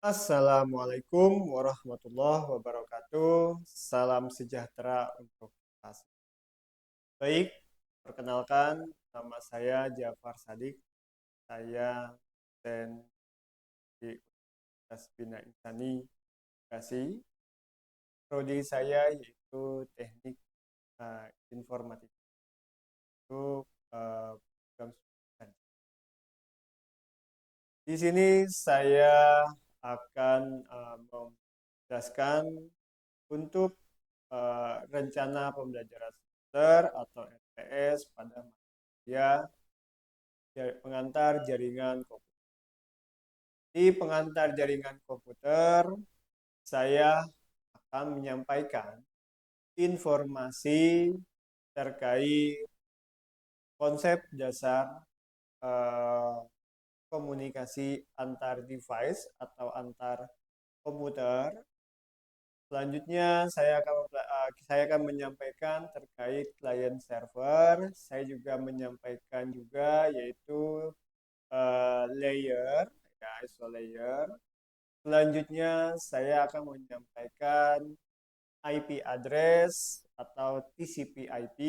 Assalamualaikum warahmatullahi wabarakatuh. Salam sejahtera untuk kita semua. Baik, perkenalkan nama saya Jafar Sadik. Saya dosen di Universitas Bina Insani Bekasi. Prodi saya yaitu Teknik Informatika. Itu program studi. Di sini saya akan menjelaskan untuk rencana pembelajaran semester atau RPS pada manusia pengantar jaringan komputer. Di pengantar jaringan komputer, saya akan menyampaikan informasi terkait konsep dasar komunikasi antar device atau antar komputer. Selanjutnya saya akan menyampaikan terkait client server. Saya juga menyampaikan juga yaitu layer, ya ISO layer. Selanjutnya saya akan menyampaikan IP address atau TCP/IP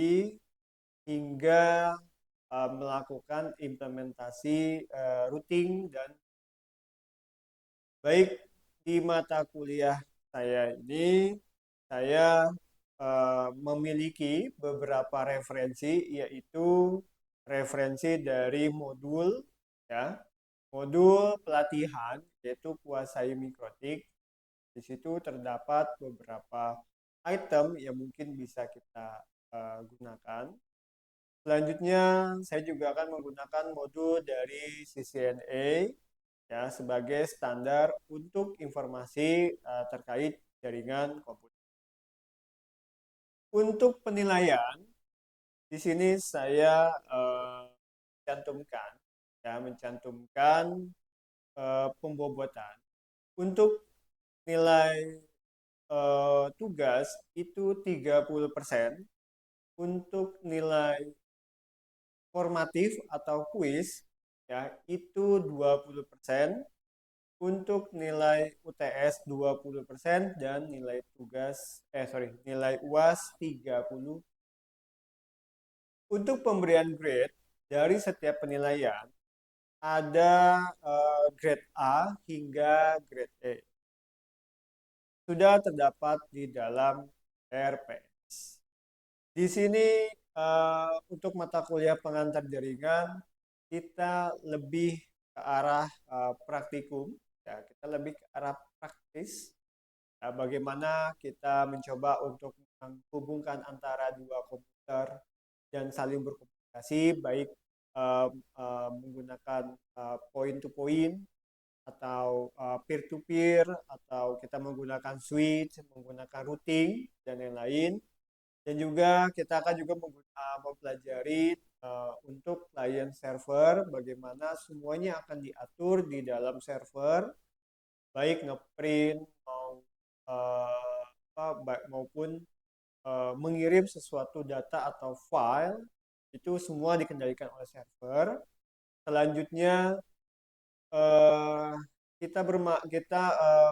hingga melakukan implementasi routing dan baik di mata kuliah saya ini saya memiliki beberapa referensi, yaitu referensi dari modul, ya, modul pelatihan yaitu kuasai mikrotik. Di situ terdapat beberapa item yang mungkin bisa kita gunakan. Selanjutnya saya juga akan menggunakan modul dari CCNA, ya, sebagai standar untuk informasi terkait jaringan komputer. Untuk penilaian, di sini saya mencantumkan pembobotan. Untuk nilai tugas itu 30%, untuk nilai formatif atau kuis ya itu 20%, untuk nilai UTS 20% dan nilai nilai UAS 30%. Untuk pemberian grade dari setiap penilaian ada grade A hingga grade E. Sudah terdapat di dalam RPS. Di sini untuk mata kuliah pengantar jaringan kita lebih ke arah praktikum, ya, kita lebih ke arah praktis. Ya, bagaimana kita mencoba untuk menghubungkan antara dua komputer dan saling berkomunikasi, baik menggunakan point to point atau peer to peer, atau kita menggunakan switch, menggunakan routing dan lain-lain. Dan juga kita akan juga mempelajari untuk client server, bagaimana semuanya akan diatur di dalam server, baik ngeprint maupun mengirim sesuatu data atau file, itu semua dikendalikan oleh server. Selanjutnya kita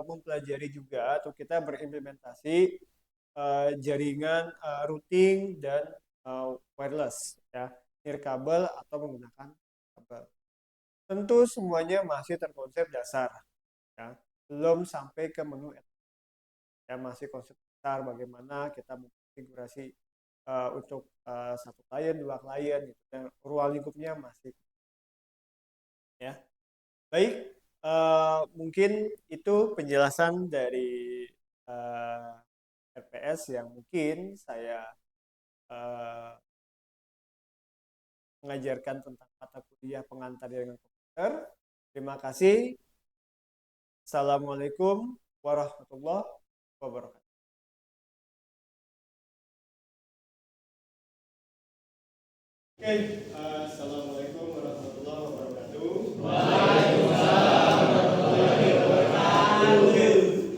mempelajari juga atau kita berimplementasi jaringan routing dan wireless, ya, nirkabel atau menggunakan kabel. Tentu semuanya masih terkonsep dasar, ya, belum sampai ke menu, ya, masih konsep dasar bagaimana kita mengkonfigurasi untuk satu klien, dua klien, gitu. Dan ruang lingkupnya masih, ya. Baik, mungkin itu penjelasan dari RPS yang mungkin saya mengajarkan tentang mata kuliah pengantar jaringan komputer. Terima kasih. Assalamualaikum warahmatullahi wabarakatuh. Oke, assalamualaikum warahmatullahi wabarakatuh.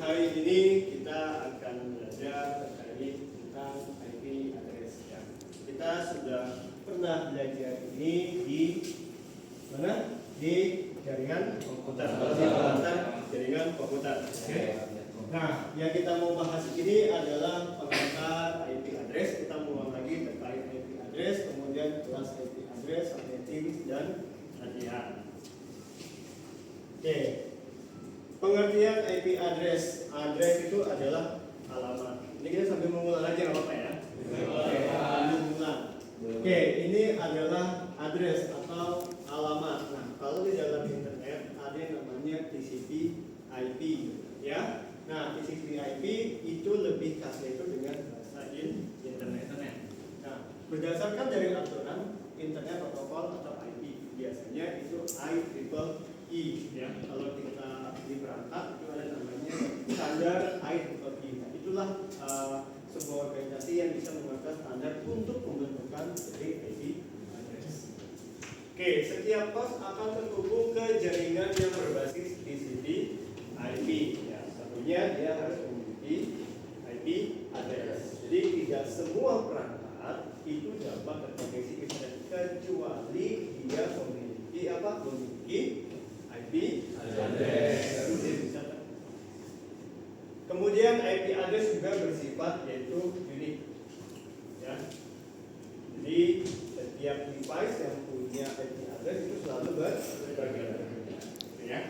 Hari ini kita akan belajar terkait tentang IP address, ya. Kita sudah pernah belajar ini di mana? Di jaringan komputer, di pengantar jaringan komputer. Oke. Nah, yang kita mau bahas ini adalah pengantar IP address. Kita mau lagi terkait IP address, kemudian kelas IP address, setting dan latihan. Oke. Pengertian IP address. Address itu adalah alamat. Ini kita sambil mengulang aja nggak apa-apa ya. Mengulang. Oke, ini adalah address atau alamat. Nah, kalau di dalam internet ada yang namanya TCP IP, ya. Nah, TCP IP itu lebih khasnya itu dengan bahasa internet. Nah, berdasarkan dari aturan Internet Protocol atau IP, biasanya itu IEEE, ya. Kalau kita di perangkat itu ada namanya standar IEEE. Nah, itulah sebuah organisasi yang bisa mengeluarkan standar untuk pembentukan dari IP address. Oke, setiap host akan terhubung ke jaringan yang berbasis TCP IP. Ya, tentunya dia harus memiliki IP address. Jadi tidak semua perangkat itu dapat terkoneksi internet kecuali dia memiliki memiliki IP address. Baru dia bisa. Kemudian IP address juga bersifat yaitu unik, ya. Jadi setiap device yang punya IP address itu selalu berbeda, ya.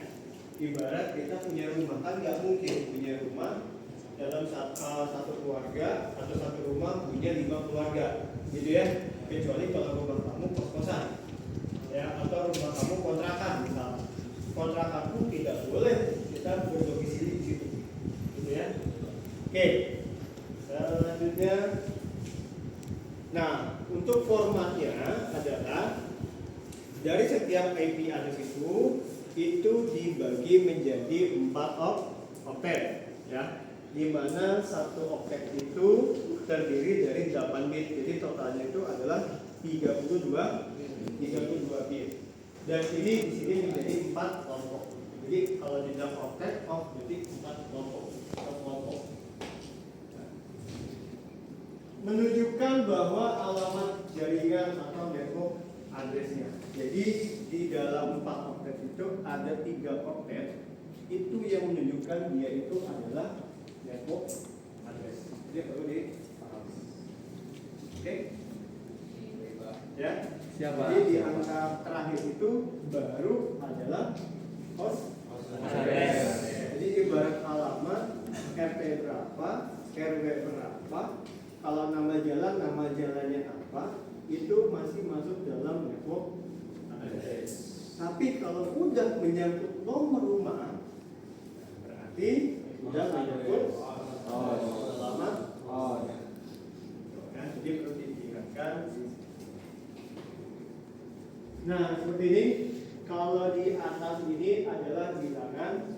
Ibarat kita punya rumah, kan nggak mungkin punya rumah dalam satu keluarga atau satu rumah punya 5 keluarga, gitu ya. Kecuali kalau rumah kamu kos-kosan, ya, atau rumah kamu kontrakan, misalnya. Kontrakan pun tidak boleh kita berdomisili di situ, gitu ya. Oke, selanjutnya. Nah, untuk formatnya adalah dari setiap IP address itu dibagi menjadi 4 oktet, ya. Di mana satu oktet itu terdiri dari 8 bit. Jadi totalnya itu adalah 32 bit. Dan ini di sini menjadi 4 kelompok. Jadi kalau di dalam oktet, berarti 4 kelompok. Menunjukkan bahwa alamat jaringan atau network addressnya. Jadi di dalam 4 oktet itu ada 3 oktet itu yang menunjukkan dia itu adalah network address. Jadi perlu dipahami. Oke? Ya. Siapa? Jadi di angka terakhir itu baru adalah host address. Jadi ibarat alamat RT berapa, RW berapa, kalau nama jalannya apa, itu masih masuk dalam network address. Tapi kalau udah menyangkut nomor rumah, berarti udah menyangkut alamat. Nah, jadi perlu diingatkan. Nah, seperti ini. Kalau di atas ini adalah bilangan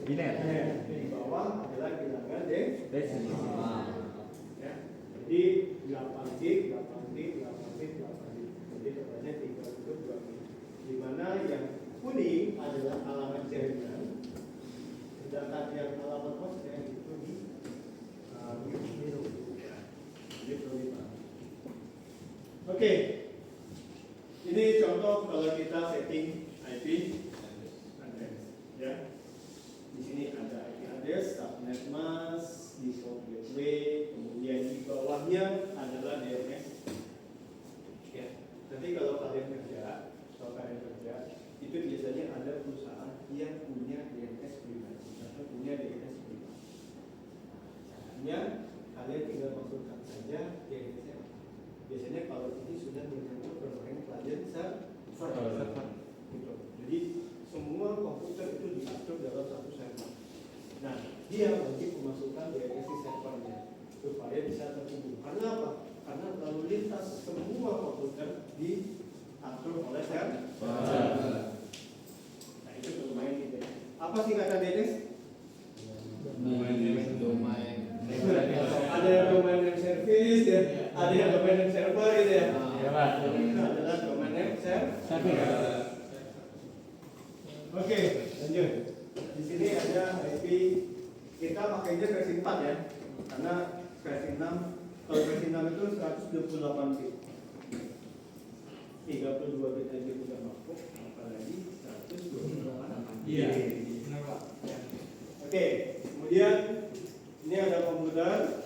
binet, di bawah adalah bilangan desimal. Ya. Jadi 8 bit. Jadi totalnya 32 bit. Di mana yang kuning adalah alamat jaringan, sedangkan yang alamat hostnya itu di biru. Jadi perlu dipahami. Oke. Ini contoh kalau kita setting IP address, ya. Di sini ada IP address, subnet mask, default gateway, kemudian di bawahnya adalah DNS. Ya. Nanti kalau kalian kerja, itu biasanya ada perusahaan yang punya DNS pribadi atau punya DNS pribadi. Caranya kalian tinggal masukkan saja DNS-nya. Biasanya kalau ini sudah menyangkut bermain klien server. Gitu. Jadi semua komputer itu diatur dalam satu server. Nah, dia wajib memasukkan DNS di servernya supaya bisa terhubung. Karena apa? Karena lalu lintas semua komputer diatur oleh server. Nah, itu bermain gitu. Apa sih kata DNS? Domain. Ada yang domain name service, ya. Ada yang domain name server, gitu ya. Itu adalah domain name server. Oke, lanjut. Di sini ada IP. Kita pakainya versi 4 ya, karena versi 6. Kalau versi 6 itu 128 bit. 32 bit aja udah mampu, apalagi 128 bit. Iya, benar Pak. Oke, kemudian ini ada komputer,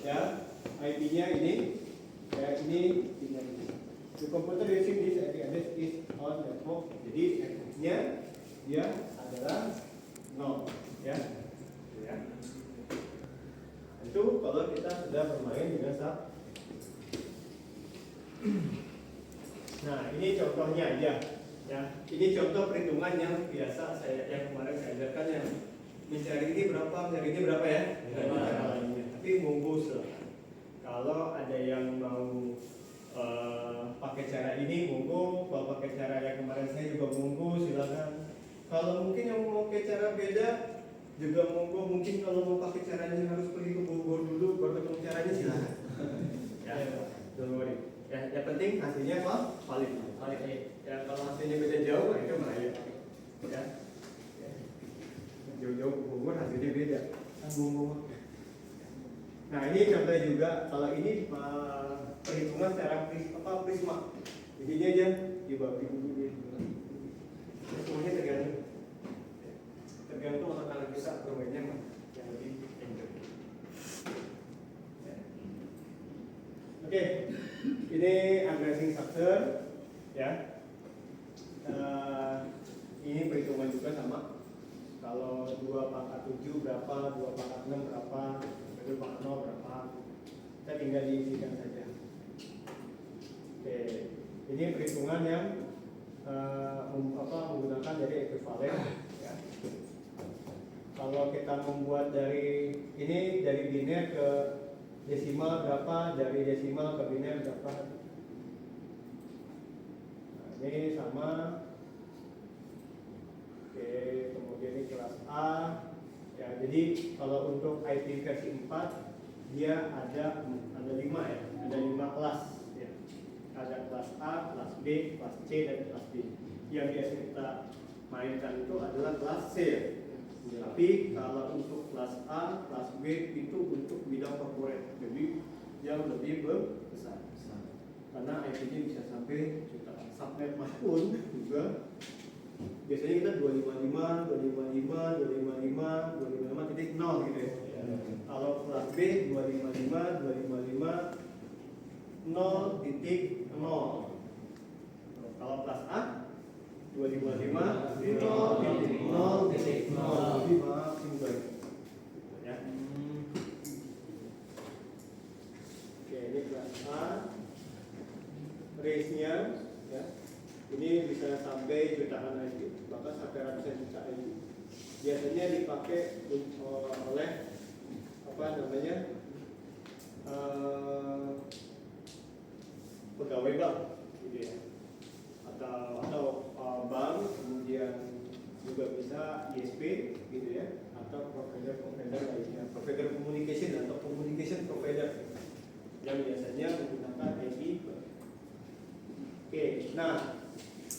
ya, IP-nya ini, ya ini. The computer using this IP address is on network. Jadi IP-nya dia adalah 0, ya. Itu kalau kita sudah bermain dengan sub. Nah, ini contohnya aja, ya. Ini contoh perhitungan yang biasa yang kemarin saya ajarkan, yang mencari ini berapa ya? Tapi monggo silakan. Kalau ada yang mau pakai cara ini, monggo. Kalau pakai cara yang kemarin saya juga monggo, silakan. Kalau mungkin yang mau pakai cara beda juga monggo. Mungkin kalau mau pakai caranya harus pergi ke Bogor dulu baru ketemu caranya, silakan. Ya, don't worry. Ya, yang penting hasilnya valid. Ya, kalau hasilnya beda jauh, itu bahaya. Ya. Jauh-jauh ke Bogor hasilnya beda. Nah, ini contoh juga. Kalau ini perhitungan secara prisma. Jadi dia aja dibagi dulu dia. Semuanya tergantung orang kalau bisa bermainnya yang lebih enjoy. Oke, ini addressing structure, ya. Ini perhitungan juga sama. Kalau 2 pangkat 7 berapa, 2 pangkat 6 berapa, 2 pangkat 0 berapa, kita tinggal diisikan saja. Oke, ini perhitungan yang menggunakan dari ekuivalen, ya. Kalau kita membuat dari ini dari biner ke desimal berapa, dari desimal ke biner berapa. Nah, ini sama. Oke, kemudian ini kelas A, ya. Jadi kalau untuk IP versi 4 dia ada 5, ya, ada 5 kelas, ya. Ada kelas A, kelas B, kelas C, dan kelas D. Yang biasa kita mainkan itu adalah kelas C, ya. Tapi kalau untuk kelas A, kelas B itu untuk bidang corporate, jadi yang lebih besar. Karena IP-nya bisa sampai jutaan. Subnet mas pun juga biasanya kita 255, 255, 255, 255.0 gitu ya. Kalau kelas B 255, 255, 0.0. Kalau kelas A 255, 0.0.0. Ya. Oke, ini kelas A. Range-nya, ya. Ini bisa sampai jutaan IP, bahkan sampai ratusan juta IP. Biasanya dipakai oleh pegawai bank, gitu ya, atau bank, kemudian juga bisa ISP, gitu ya, atau provider lainnya, provider communication atau communication provider yang biasanya menggunakan IP. Oke, nah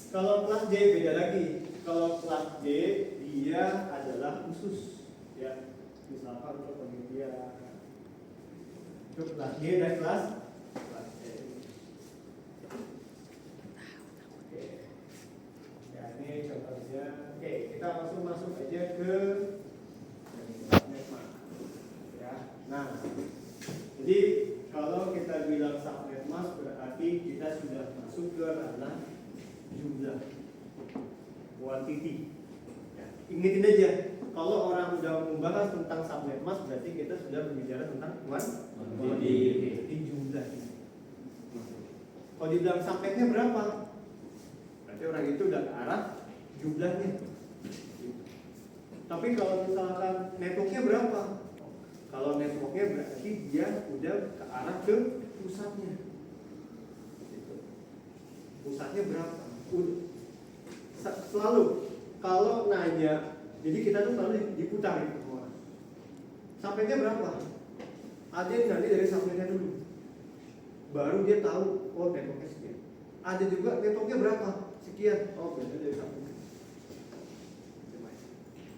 kalau kelas D beda lagi. Kalau kelas D dia adalah khusus, ya. Misalkan untuk penelitian. Itu kelas D dan kelas E. Oke. Ya, ini contohnya. Oke, kita langsung masuk aja ke subnetmas. Ya. Nah, jadi kalau kita bilang subnetmas berarti kita sudah masuk ke ranah jumlah quantity. Ya. Ingetin aja, kalau orang udah membahas tentang subnetmas berarti kita sudah berbicara tentang quantity, jumlah. Kalau dibilang subnetnya berapa, berarti orang itu udah ke arah jumlahnya. Tapi kalau misalkan networknya berapa, kalau networknya berarti dia udah ke arah ke pusatnya. Pusatnya berapa? Selalu kalau nanya, jadi kita tuh selalu diputar itu semua. Subnetnya berapa? Ada yang nanti dari subnetnya dulu, baru dia tahu, oh networknya sekian. Ada juga networknya berapa? Sekian. Oh berarti dari subnetnya.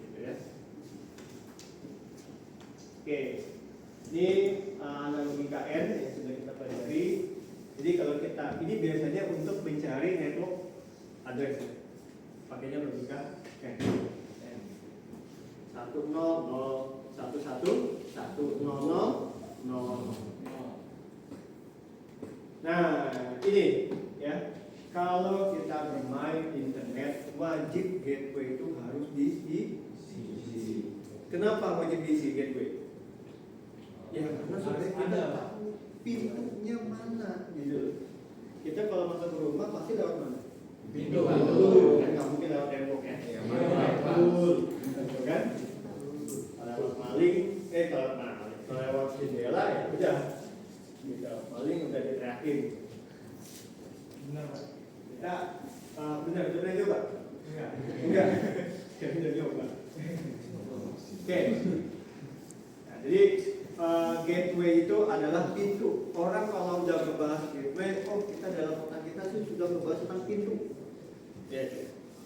Gitu ya. Oke, ini analogi KN yang sudah kita pelajari. Jadi kalau kita, ini biasanya untuk mencari network address, pakainya logika N. Nah, ini ya. Kalau kita bermain internet, wajib gateway itu harus diisi. Kenapa wajib diisi gateway? Ya karena supaya kita tahu pintunya mana gitu. Kita kalau masuk ke rumah pasti lewat mana? Pintu. Kan nggak mungkin lewat tembok ya. Betul kan? Lewat maling, kalau lewat jendela ya udah. Gitu. Maling udah diteriakin. Benar Pak. Kita benar coba. Enggak. Kita coba. Oke. Nah, jadi gateway itu adalah pintu. Orang kalau udah ngebahas gateway, kita dalam otak kita sih sudah ngebahas tentang pintu. Ya,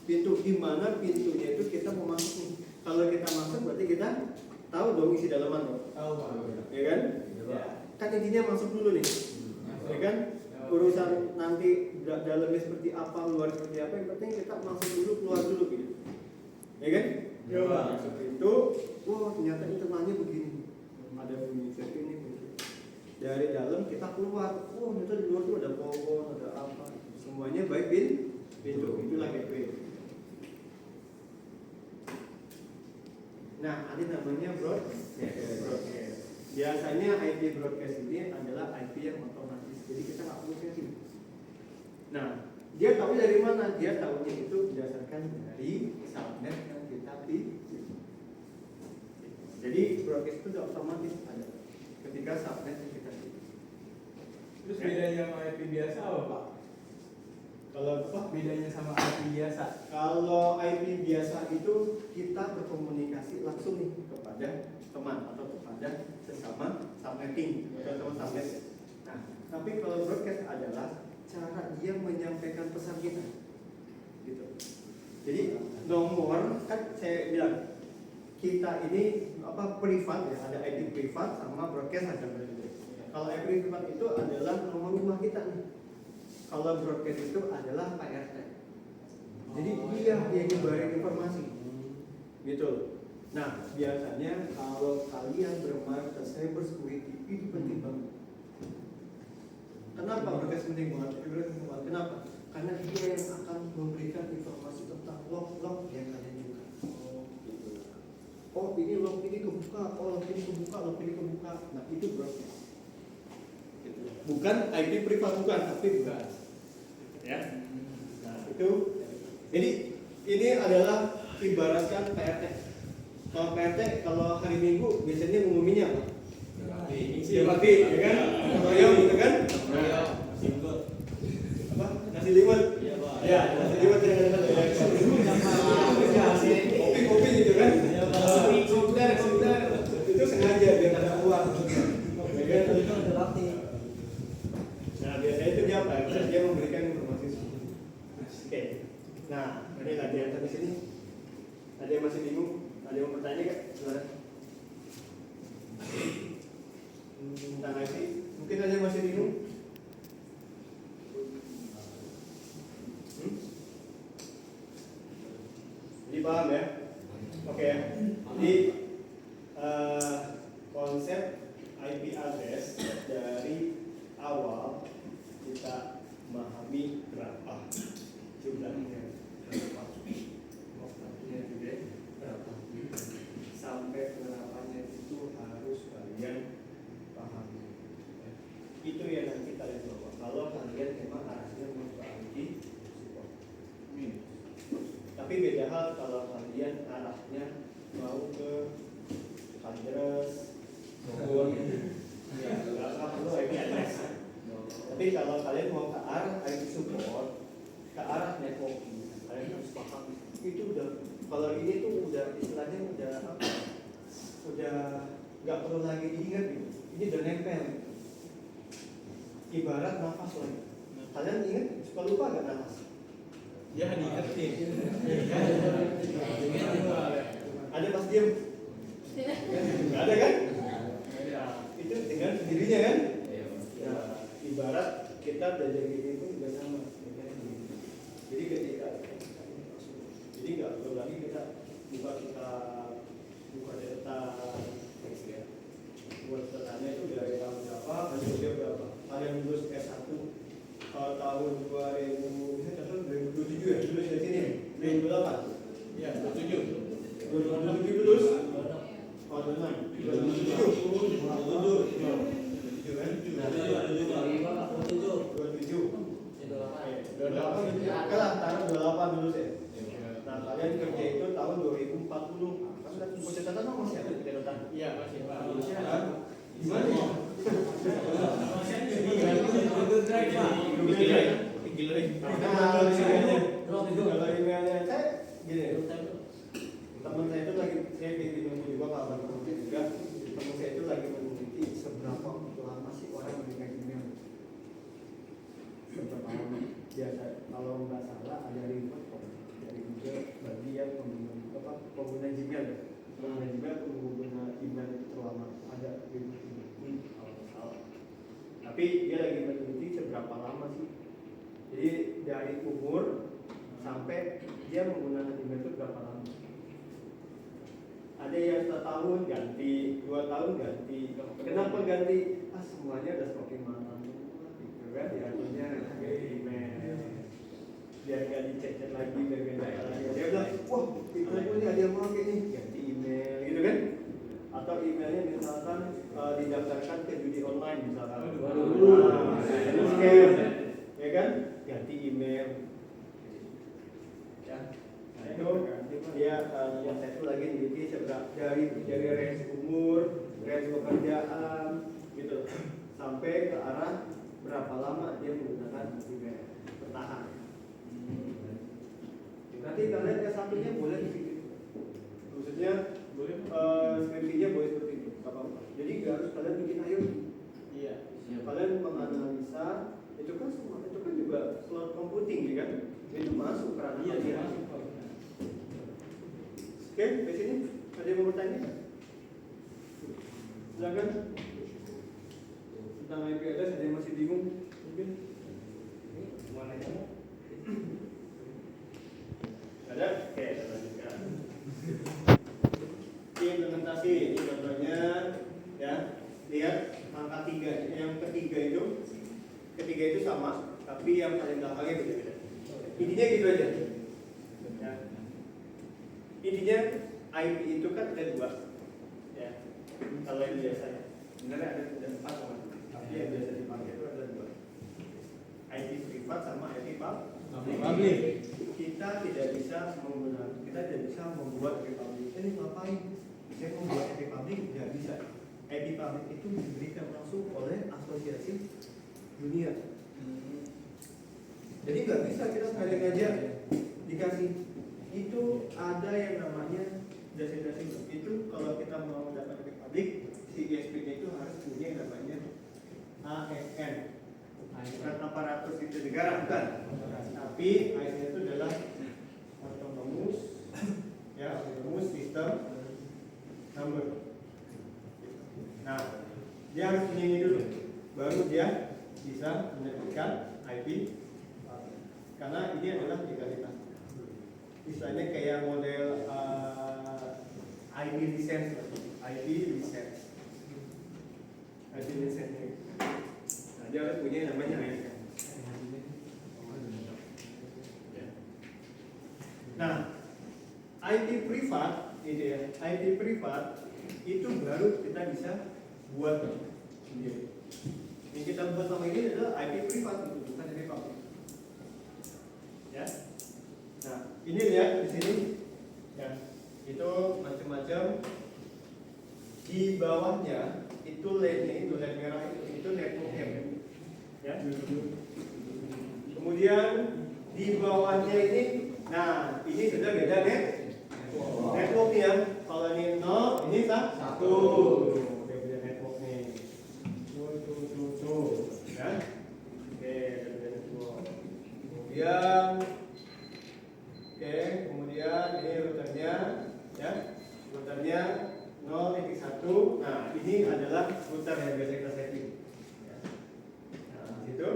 pintu di mana pintunya itu kita mau masuk nih. Kalau kita masuk berarti kita tahu dong isi dalaman dong. Tahu Pak. Ya kan? Ya. Kan intinya masuk dulu nih. Ya kan? Urusan nanti dalamnya seperti apa, luar seperti apa, yang penting kita masuk dulu, keluar dulu gitu. Ya kan? Ya, masuk pintu, ternyata internalnya begini. Ada bunyi kayak ini. Dari dalam kita keluar, ternyata di luar tuh ada pohon, ada apa. Semuanya baik pintu, itulah gateway. Nah, ada namanya broadcast. Biasanya IP broadcast ini adalah IP yang otomatis, jadi kita nggak perlu setting. Nah, dia tahu dari mana? Dia tahunya itu berdasarkan dari subnet yang kita pilih. Jadi broadcast itu sudah otomatis ada ketika subnet yang kita pilih. Terus bedanya sama IP biasa apa Pak? Kalau apa? Bedanya sama IP biasa? Kalau IP biasa itu kita berkomunikasi langsung nih kepada teman atau kepada sesama subnetting atau teman subnet. Nah, tapi kalau broadcast adalah cara dia menyampaikan pesan kita, gitu. Jadi nomor kan saya bilang kita ini privat ya, ada IP privat sama broadcast ada. Kalau IP privat itu adalah nomor rumah kita nih. Kalau broadcast itu adalah PRT. Jadi dia yang nyebarin informasi, gitu. Nah, biasanya kalau kalian bermain ke cyber security itu penting banget. Kenapa broadcast penting banget? Kenapa? Karena dia yang akan memberikan informasi tentang log-log yang kalian juga. Ini log ini kebuka, log ini kebuka. Nah, itu broadcast. Gitu. Bukan IP privat tapi bukan. Ya. Nah, itu. Jadi ini adalah ibaratkan PRT. Kalau PRT kalau hari Minggu biasanya ngumuminnya apa? Bakti, ya kan? Ayam gitu kan? Apa? Nasi liwet. Ya, nasi liwet yang ada. Kopi gitu kan? Sebentar. Itu sengaja biar ada uang. Ya kan? Itu ada bakti. Nah, biasanya itu dia apa? Dia memberikan informasi. Oke. Nah, ini latihan sampai sini. Ada yang masih bingung? Ada yang mau bertanya nggak? Silakan. Tentang IT, mungkin ada yang masih bingung? Jadi paham ya? Oke. Jadi konsep IP address dari awal kita memahami berapa jumlahnya, berapa waktunya juga berapa, sampai penerapannya itu harus kalian pahami. Itu yang nanti kalian bawa. Kalau kalian memang arahnya mau ke IT support. Tapi beda hal kalau kalian arahnya mau ke address, nggak perlu IP address. Tapi kalau kalian mau ke arah IT support, ke arah networking, kalian harus paham. Itu udah, kalau ini tuh udah istilahnya udah nggak perlu lagi diingat gitu. Ini udah nempel. Ibarat nafas lagi. Kalian ingat suka lupa nggak nafas? Ya diingetin. Ada pas diam? Nggak ada kan? Itu dengan sendirinya kan? Ya, ibarat kita belajar gini pun juga sama. Jadi ketika nggak perlu lagi kita buka kitab lulus. Oh, 27 kan? 27. Oke lah, taruh 28 lulus ya. Nah, kalian kerja itu tahun 2040. Kan udah punya catatan masih ada di catatan? Iya, masih Pak. Gimana ya? Google Drive, Pak. Kalau emailnya saya gini, teman saya itu lagi, saya bikin nunggu juga kabar juga, teman saya itu lagi meneliti seberapa lama sih orang memegang email. Seberapa lama? Biasa kalau nggak salah ada report dari Google bagi yang pengguna Gmail ya. Pengguna Gmail, pengguna email itu terlama ada report ini kalau nggak salah. Tapi dia lagi meneliti seberapa lama sih. Jadi dari umur sampai dia menggunakan email itu berapa lama. Ada yang 1 tahun ganti, 2 tahun ganti. Kenapa ganti? Semuanya udah semakin mahal gitu kan, artinya ganti email biar gak dicek-cek lagi, biar gak dicek lagi. Dia bilang, wah itu punya ada yang mau ini, ganti email gitu kan. Atau emailnya misalkan didaftarkan ke judi online misalkan, scam, ya kan, ganti email. Ya, nah itu dia yang saya itu lagi memiliki dari range umur, range pekerjaan, gitu, sampai ke arah berapa lama dia menggunakan email bertahan. Nanti kalian S1-nya boleh di situ, maksudnya boleh skripsinya boleh seperti itu, nggak apa-apa. Jadi nggak harus kalian bikin ayo. Iya. Kalian menganalisa itu kan semua, itu kan juga cloud computing, ya kan? Itu masuk ke ranah kalian. Oke, di sini ada yang mau bertanya? Silakan. Tentang IP address ada yang masih bingung? Mungkin? Mana yang mau? Ada? Oke, kita lanjutkan. Implementasi ini contohnya, ya. Lihat angka 3. Yang ketiga itu sama, tapi yang paling belakangnya beda-beda. Intinya gitu aja. Ya. Intinya IP itu kan ada 2, ya. Kalau yang biasanya, sebenarnya ada 4 tapi yang biasa dipakai itu ada 2. IP privat sama IP public. Kita tidak bisa membuat IP public. Ini ngapain? Saya membuat IP public tidak bisa. IP public itu diberikan langsung oleh asosiasi dunia. Jadi nggak bisa kita sekali aja dikasih. Itu ada yang namanya dasi-dasi. Itu kalau kita mau dapat IP public, si ISP-nya itu harus punya yang namanya AEN. Bukan aparatus sipil negara, bukan. Tapi AEN itu adalah autonomous, ya, autonomous system number. Nah, dia harus punya ini dulu, baru dia bisa menerbitkan IP. Karena ini adalah legalitas. Istilahnya kayak model IP license. IP license. Nah, dia harus punya yang namanya AEN. Nah, IP privat, itu ya, IP privat itu baru kita bisa buat sendiri. Yang kita buat sama ini adalah IP privat, bukan IP public. Ya. Nah, ini lihat di sini, ya, itu macam-macam. Di bawahnya itu LED-nya itu LED merah itu network M. Ya. Kemudian di bawahnya ini, nah ini sudah beda networknya. Kalau ini 0, ini 1. Udah beda network nih. Tuh. Ya. Oke, beda network. Kemudian ini routernya, ya. Routernya 0, ini 1. Nah, ini adalah router yang biasa kita setting. Nah, itu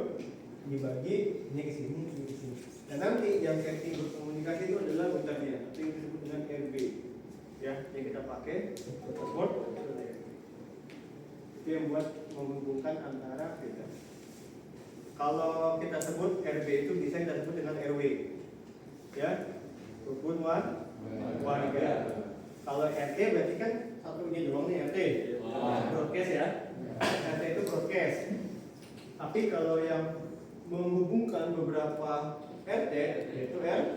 dibagi ini ke sini, ini ke sini. Dan nanti yang setting berkomunikasi itu adalah routernya, itu yang disebut dengan RB. Ya, yang kita pakai untuk port itu yang buat menghubungkan antara kita. Kalau kita sebut RB itu bisa kita sebut dengan RW, ya, rukun warga. Kalau RT berarti kan satu ini doang nih RT. Broadcast ya. RT itu broadcast. Tapi kalau yang menghubungkan beberapa RT yaitu RW.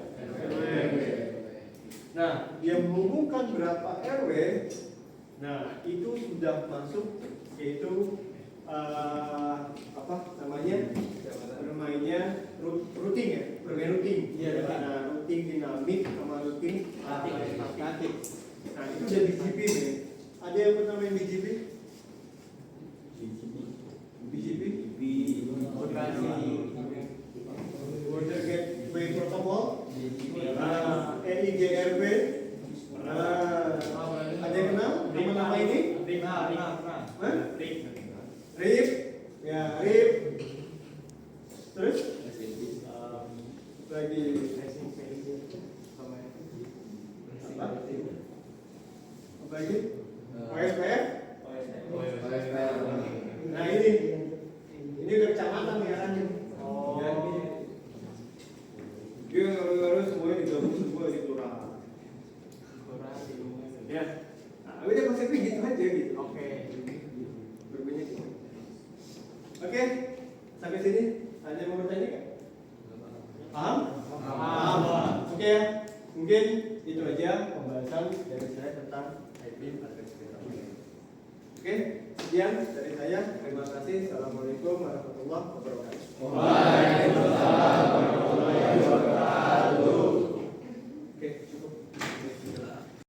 Nah, yang menghubungkan berapa RW, nah itu sudah masuk yaitu apa namanya? Bermainnya routing ya, bermain routing. Iya, Nah, routing dinamik sama routing statik. Nah, itu udah BGP nih. Ada yang pernah main BGP? BGP? Border Gateway Protocol. Nah, EIGRP. Nah, ada yang kenal nama-nama ini? RIP. Ya, RIP. Terus? Lagi apa lagi? OSPF? Nah ini udah kecamatan nih arahnya. Dia harus semuanya digabung semua di kelurahan. Ya. Nah, udah konsepnya gitu aja gitu. Oke. Berbeda gitu. Oke. Sampai sini ada yang mau bertanya nggak? Paham? Paham. Oke ya. Mungkin itu aja pembahasan dari saya tentang IP address routing. Oke, sekian dari saya. Terima kasih. Assalamualaikum warahmatullahi wabarakatuh. Waalaikumsalam warahmatullahi wabarakatuh.